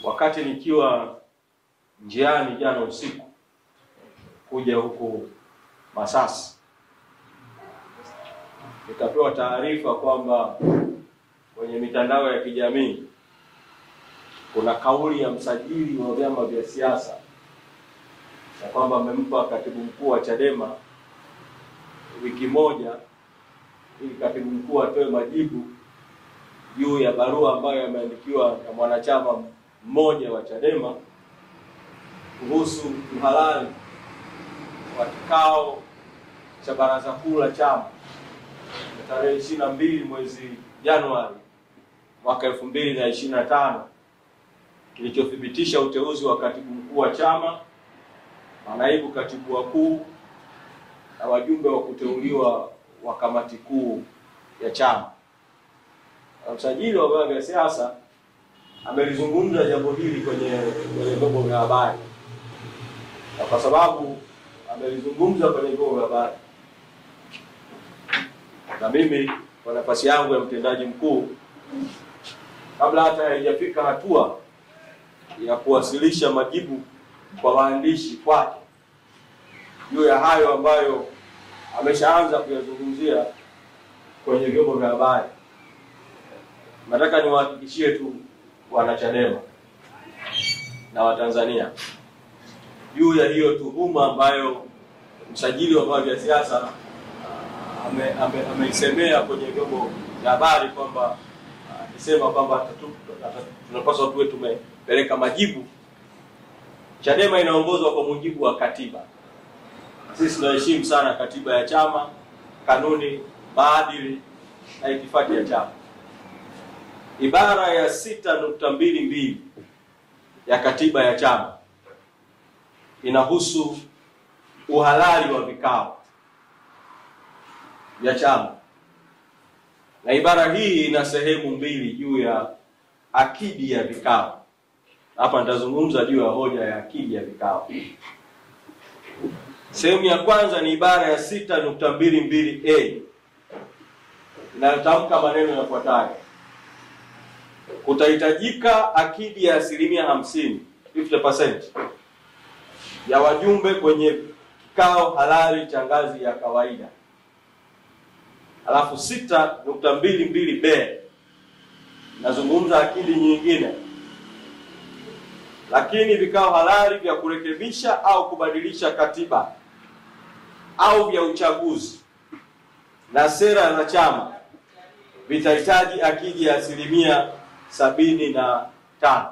Wakati nikiwa njiani jana usiku kuja huku Masasi, nikapewa taarifa kwamba kwenye mitandao ya kijamii kuna kauli ya msajili wa vyama vya siasa na kwamba amempa katibu mkuu wa Chadema wiki moja ili katibu mkuu atoe majibu juu ya barua ambayo yameandikiwa na mwanachama mmoja wa Chadema kuhusu uhalali wa kikao cha baraza kuu la chama tarehe 22 mwezi Januari mwaka 2025 kilichothibitisha uteuzi wa katibu mkuu wa chama, manaibu katibu wakuu na wajumbe wa kuteuliwa wa kamati kuu ya chama. Msajili wa vyama vya siasa amelizungumza jambo hili kwenye vyombo vya habari, na kwa sababu amelizungumza kwenye vyombo vya habari, na mimi kwa nafasi yangu ya mtendaji mkuu, kabla hata haijafika hatua ya kuwasilisha majibu kwa waandishi kwake juu ya hayo ambayo ameshaanza kuyazungumzia kwenye vyombo vya habari, nataka niwahakikishie tu wanachadema na Watanzania juu ya hiyo tuhuma ambayo msajili wa vyama vya siasa ameisemea kwenye vyombo vya habari kwamba alisema kwamba tunapaswa tuwe tumepeleka majibu. Chadema inaongozwa kwa mujibu wa katiba. Sisi tunaheshimu sana katiba ya chama, kanuni, maadili na itifaki ya chama. Ibara ya 6.22 ya katiba ya chama inahusu uhalali wa vikao vya chama, na ibara hii ina sehemu mbili juu ya akidi ya vikao. Hapa nitazungumza juu ya hoja ya akidi ya vikao. Sehemu ya kwanza ni ibara ya 6.22A inayotamka maneno yafuatayo: kutahitajika akidi ya 50% ya wajumbe kwenye kikao halali cha ngazi ya kawaida. Alafu 6.22B nazungumza akidi nyingine: lakini vikao halali vya kurekebisha au kubadilisha katiba au vya uchaguzi na sera za chama vitahitaji akidi ya 75%.